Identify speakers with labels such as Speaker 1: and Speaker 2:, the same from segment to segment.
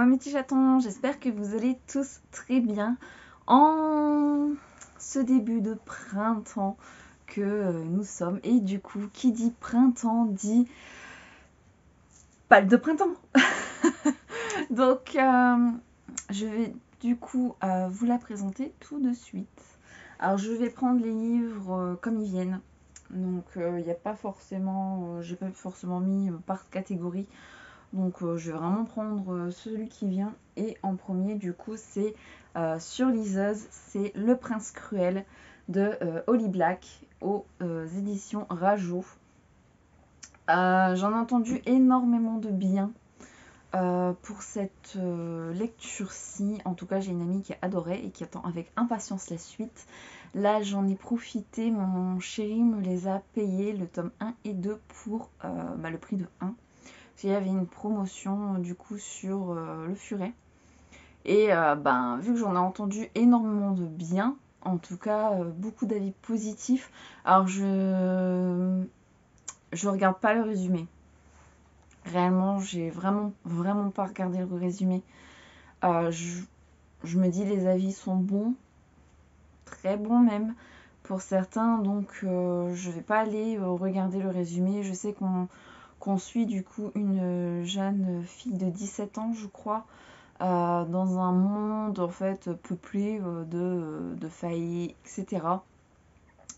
Speaker 1: mes petits chatons, j'espère que vous allez tous très bien en ce début de printemps que nous sommes. Et du coup, qui dit printemps dit balle de printemps. Donc, je vais du coup vous la présenter tout de suite. Alors, je vais prendre les livres comme ils viennent. Donc, il n'y a pas forcément, j'ai pas forcément mis par catégorie. Donc je vais vraiment prendre celui qui vient. Et en premier du coup c'est sur liseuse, c'est Le Prince Cruel de Holly Black aux éditions Rajo. J'en ai entendu énormément de bien pour cette lecture-ci. En tout cas j'ai une amie qui a adoré et qui attend avec impatience la suite. Là j'en ai profité, mon chéri me les a payés, le tome 1 et 2 pour le prix de 1. Il y avait une promotion du coup sur le Furet. Et vu que j'en ai entendu énormément de bien, en tout cas beaucoup d'avis positifs, alors je regarde pas le résumé. Réellement, j'ai vraiment pas regardé le résumé. Je me dis les avis sont bons, très bons même pour certains, donc je vais pas aller regarder le résumé. Je sais qu'on suit du coup une jeune fille de 17 ans, je crois, dans un monde en fait peuplé de faillis, etc.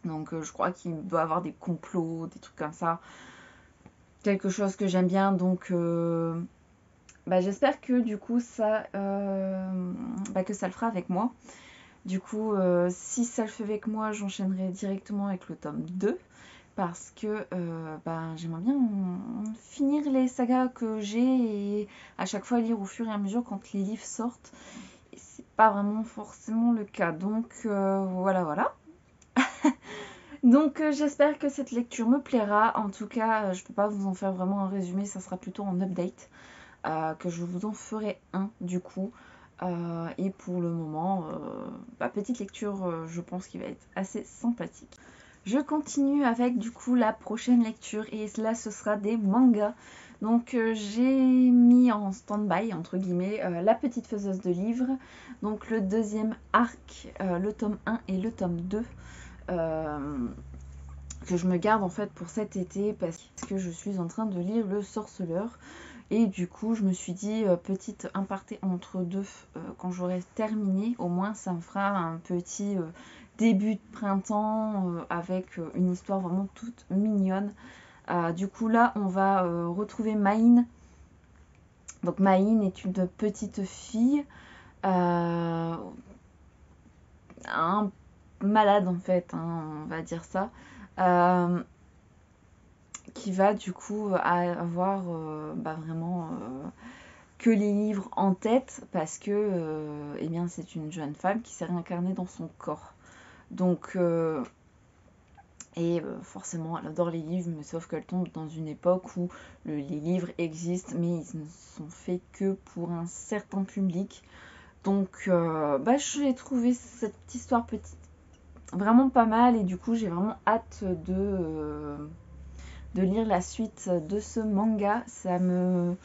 Speaker 1: Donc je crois qu'il doit y avoir des complots, des trucs comme ça. Quelque chose que j'aime bien, donc j'espère que du coup ça, que ça le fera avec moi. Du coup, si ça le fait avec moi, j'enchaînerai directement avec le tome 2. Parce que j'aimerais bien finir les sagas que j'ai et à chaque fois lire au fur et à mesure quand les livres sortent. Et c'est pas vraiment forcément le cas. Donc voilà. Donc j'espère que cette lecture me plaira. En tout cas, je peux pas vous en faire vraiment un résumé, ça sera plutôt en update. Que je vous en ferai un du coup. Et pour le moment, petite lecture, je pense qu'il va être assez sympathique. Je continue avec du coup la prochaine lecture et là ce sera des mangas. Donc j'ai mis en stand-by entre guillemets La Petite Faiseuse de Livres. Donc le deuxième arc, le tome 1 et le tome 2. Que je me garde en fait pour cet été parce que je suis en train de lire Le Sorceleur. Et du coup je me suis dit petite impartée entre deux quand j'aurai terminé, au moins ça me fera un petit début de printemps avec une histoire vraiment toute mignonne. Du coup là on va retrouver Maïn. Donc Maïn est une petite fille un malade en fait, on va dire ça, qui va du coup avoir vraiment que les livres en tête parce que c'est une jeune femme qui s'est réincarnée dans son corps. Donc forcément elle adore les livres, mais sauf qu'elle tombe dans une époque où les livres existent mais ils ne sont faits que pour un certain public. Donc j'ai trouvé cette histoire petite vraiment pas mal et du coup j'ai vraiment hâte de lire la suite de ce manga. Ça me...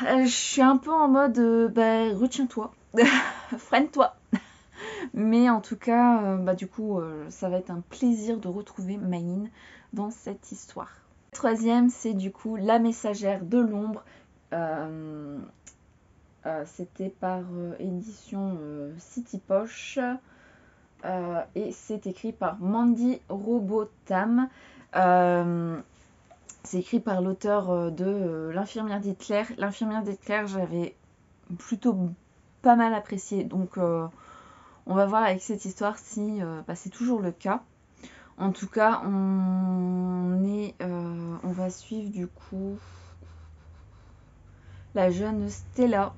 Speaker 1: je suis un peu en mode retiens-toi, freine-toi. Mais en tout cas, ça va être un plaisir de retrouver Maïn dans cette histoire. Le troisième, c'est du coup La Messagère de l'Ombre. C'était par édition City Poche. Et c'est écrit par Mandy Robotham. C'est écrit par l'auteur de L'Infirmière d'Hitler. L'Infirmière d'Hitler, j'avais plutôt pas mal apprécié. Donc on va voir avec cette histoire si c'est toujours le cas. En tout cas, on va suivre du coup la jeune Stella.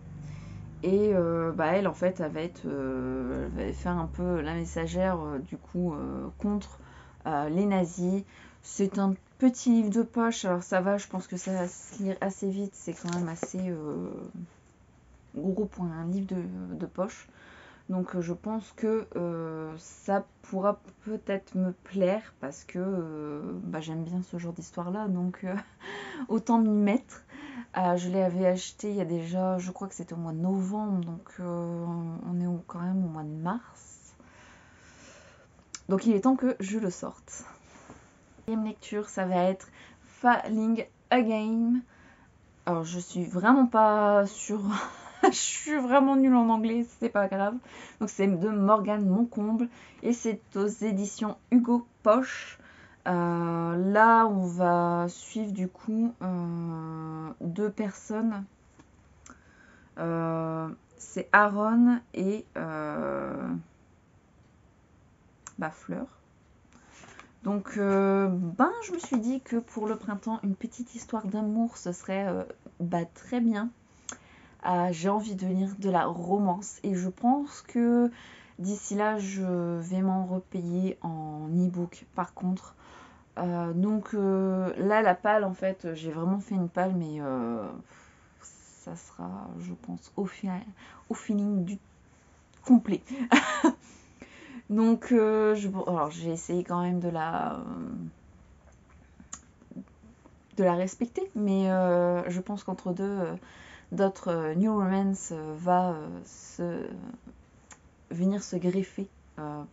Speaker 1: Et elle en fait elle va faire un peu la messagère du coup contre les nazis. C'est un petit livre de poche, alors ça va, je pense que ça va se lire assez vite, c'est quand même assez gros pour un livre de poche. Donc je pense que ça pourra peut-être me plaire parce que j'aime bien ce genre d'histoire là, donc autant m'y mettre. Je l'avais acheté il y a déjà, je crois que c'était au mois de novembre, donc on est quand même au mois de mars. Donc il est temps que je le sorte. Deuxième lecture, ça va être Falling Again. Alors je suis vraiment pas sûre, je suis vraiment nulle en anglais, c'est pas grave. Donc c'est de Morgane Moncomble et c'est aux éditions Hugo Poche. Là on va suivre du coup deux personnes. C'est Aaron et Fleur. Donc, je me suis dit que pour le printemps, une petite histoire d'amour, ce serait très bien. J'ai envie de lire de la romance et je pense que d'ici là, je vais m'en repayer en e-book. Par contre, là, la palle, en fait, j'ai vraiment fait une palle, mais ça sera, je pense, au feeling du complet. Donc, j'ai essayé quand même de la respecter, mais je pense qu'entre deux, d'autres New Romance va venir se greffer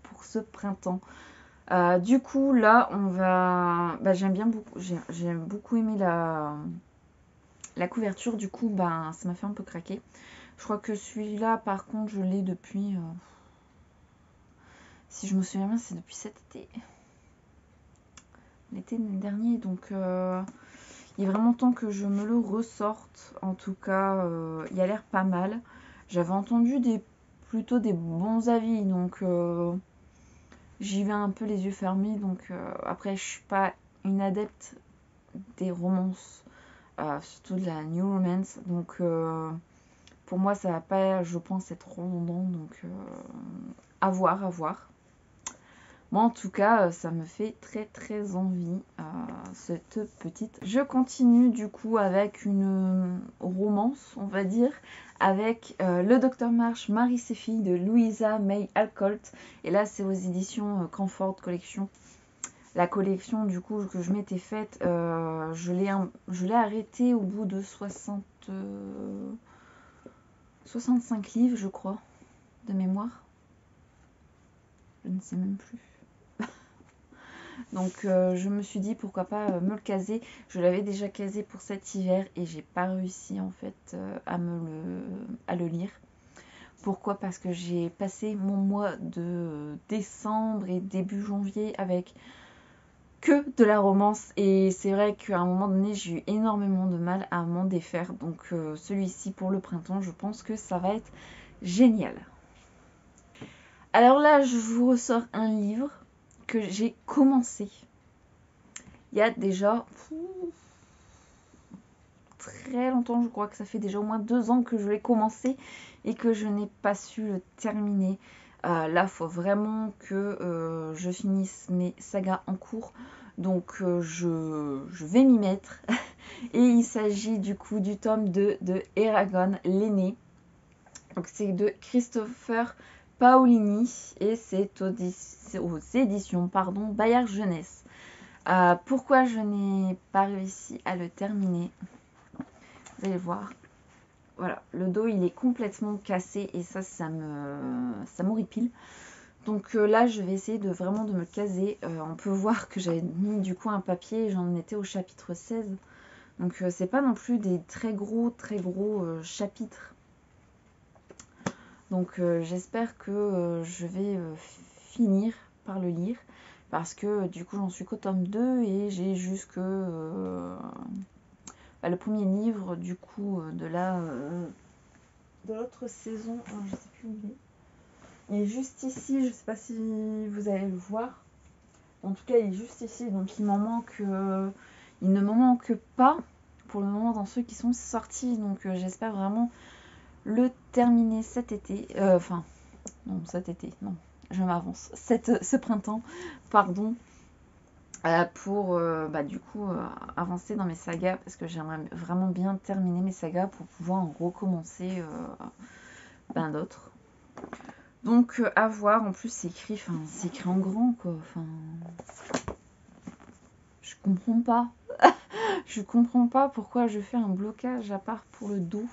Speaker 1: pour ce printemps. Du coup, là, on va... j'ai beaucoup aimé la couverture, du coup, ça m'a fait un peu craquer. Je crois que celui-là, par contre, je l'ai depuis... si je me souviens bien, c'est depuis cet été. L'été dernier, donc il est vraiment temps que je me le ressorte. En tout cas, il a l'air pas mal. J'avais entendu plutôt des bons avis, donc j'y vais un peu les yeux fermés. Donc après, je suis pas une adepte des romances, surtout de la New Romance. Donc pour moi, ça va pas, je pense, être redondant. Donc à voir, à voir. Moi, en tout cas, ça me fait très très envie, cette petite. Je continue du coup avec une romance, on va dire, avec le Dr March, Marie et ses filles de Louisa May Alcott. Et là, c'est aux éditions Cranford Collection. La collection du coup que je m'étais faite, je l'ai arrêtée au bout de 65 livres, je crois, de mémoire. Je ne sais même plus. Donc je me suis dit pourquoi pas me le caser. Je l'avais déjà casé pour cet hiver et j'ai pas réussi en fait à le lire. Pourquoi? Parce que j'ai passé mon mois de décembre et début janvier avec que de la romance. Et c'est vrai qu'à un moment donné, j'ai eu énormément de mal à m'en défaire. Donc celui-ci pour le printemps, je pense que ça va être génial. Alors là, je vous ressors un livre que j'ai commencé. Il y a déjà très longtemps, je crois que ça fait déjà au moins 2 ans que je l'ai commencé et que je n'ai pas su le terminer. Là, il faut vraiment que je finisse mes sagas en cours. Donc, je vais m'y mettre. Et il s'agit du coup du tome 2 de Eragon, l'aîné. Donc, c'est de Christopher Paolini et c'est aux éditions Bayard Jeunesse. Pourquoi je n'ai pas réussi à le terminer? Vous allez voir. Voilà, le dos il est complètement cassé et ça m'horripile. Donc là je vais essayer de vraiment de me caser. On peut voir que j'avais mis du coup un papier et j'en étais au chapitre 16. Donc c'est pas non plus des très gros chapitres. Donc j'espère que je vais finir par le lire. Parce que du coup j'en suis qu'au tome 2 et j'ai jusque le premier livre du coup de l'autre saison. Je sais plus où il est. Il est juste ici, je sais pas si vous allez le voir. En tout cas il est juste ici, donc il m'en manque. Il ne m'en manque pas pour le moment dans ceux qui sont sortis. Donc j'espère vraiment le terminer cet été. Cet été, non. Je m'avance. Ce printemps, pardon. Pour du coup avancer dans mes sagas parce que j'aimerais vraiment bien terminer mes sagas pour pouvoir en recommencer d'autres. Donc à voir, en plus c'est écrit en grand quoi. Je comprends pas. Je comprends pas pourquoi je fais un blocage à part pour le dos.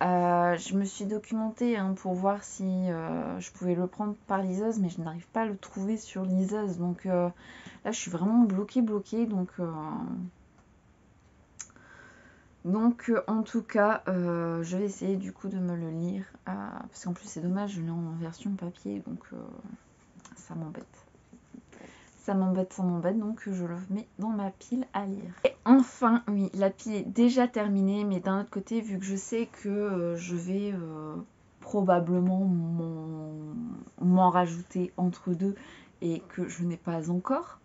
Speaker 1: Je me suis documentée hein, pour voir si je pouvais le prendre par liseuse, mais je n'arrive pas à le trouver sur liseuse. Donc là, je suis vraiment bloquée. Donc en tout cas, je vais essayer du coup de me le lire. Parce qu'en plus, c'est dommage, je l'ai en version papier, donc ça m'embête. Ça m'embête, donc je le mets dans ma pile à lire. Et enfin, oui, la pile est déjà terminée, mais d'un autre côté, vu que je sais que je vais probablement m'en rajouter entre deux et que je n'ai pas encore,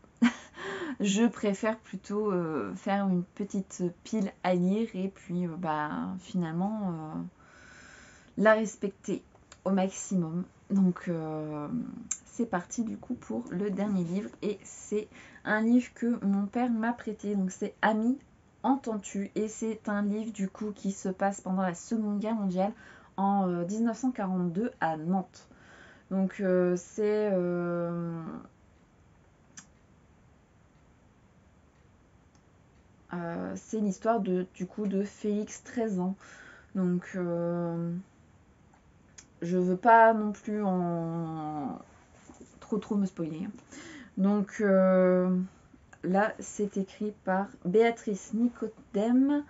Speaker 1: je préfère plutôt faire une petite pile à lire et puis finalement la respecter au maximum. Donc c'est parti du coup pour le dernier livre et c'est un livre que mon père m'a prêté, donc c'est Ami, entends-tu? Et c'est un livre du coup qui se passe pendant la Seconde Guerre mondiale en 1942 à Nantes. Donc c'est l'histoire du coup de Félix, 13 ans. Donc je veux pas non plus en trop me spoiler. Donc là c'est écrit par Béatrice Nicodème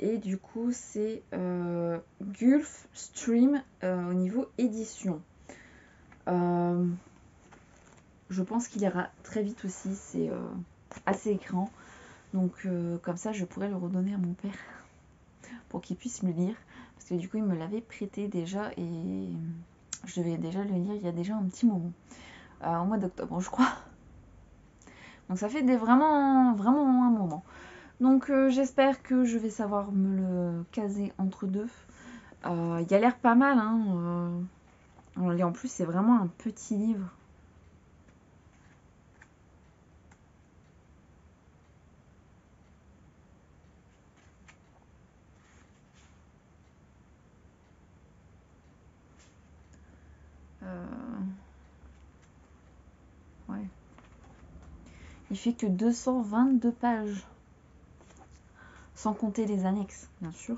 Speaker 1: et du coup c'est Gulf Stream au niveau édition. Je pense qu'il ira très vite aussi, c'est assez grand. Donc comme ça je pourrais le redonner à mon père pour qu'il puisse me lire. Parce que du coup il me l'avait prêté déjà et je devais déjà le lire il y a déjà un petit moment. Au mois d'octobre je crois. Donc ça fait vraiment un moment. Donc j'espère que je vais savoir me le caser entre deux. Il a l'air pas mal. Hein, en plus c'est vraiment un petit livre. Ouais. Il fait que 222 pages. Sans compter les annexes, bien sûr.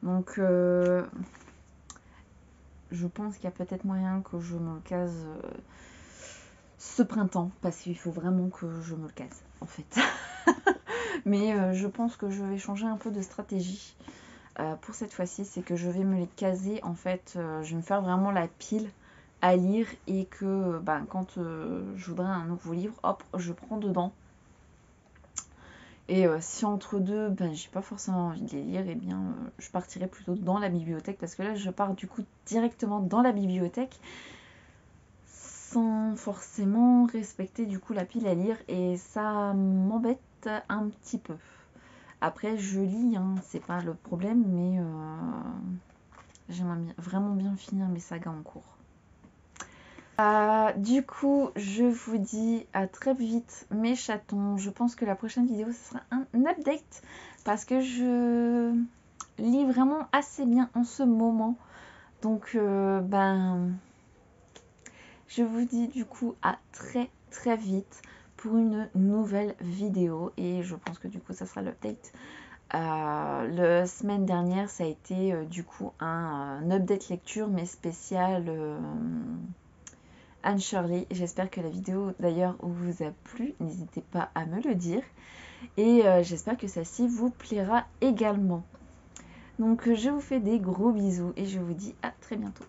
Speaker 1: Donc, je pense qu'il y a peut-être moyen que je me le case ce printemps. Parce qu'il faut vraiment que je me le case, en fait. Mais je pense que je vais changer un peu de stratégie. Pour cette fois-ci, c'est que je vais me les caser. En fait, je vais me faire vraiment la pile à lire et que quand je voudrais un nouveau livre, hop, je prends dedans. Et si entre deux, j'ai pas forcément envie de les lire, et bien je partirai plutôt dans la bibliothèque parce que là je pars du coup directement dans la bibliothèque sans forcément respecter du coup la pile à lire et ça m'embête un petit peu. Après je lis, hein, c'est pas le problème, mais j'aimerais vraiment bien finir mes sagas en cours. Du coup, je vous dis à très vite mes chatons. Je pense que la prochaine vidéo, ce sera un update parce que je lis vraiment assez bien en ce moment. Donc, je vous dis du coup à très vite pour une nouvelle vidéo. Et je pense que du coup, ça sera l'update. La semaine dernière, ça a été du coup un update lecture, mais spécial... Anne Shirley. J'espère que la vidéo d'ailleurs vous a plu. N'hésitez pas à me le dire. Et j'espère que celle-ci vous plaira également. Donc je vous fais des gros bisous et je vous dis à très bientôt.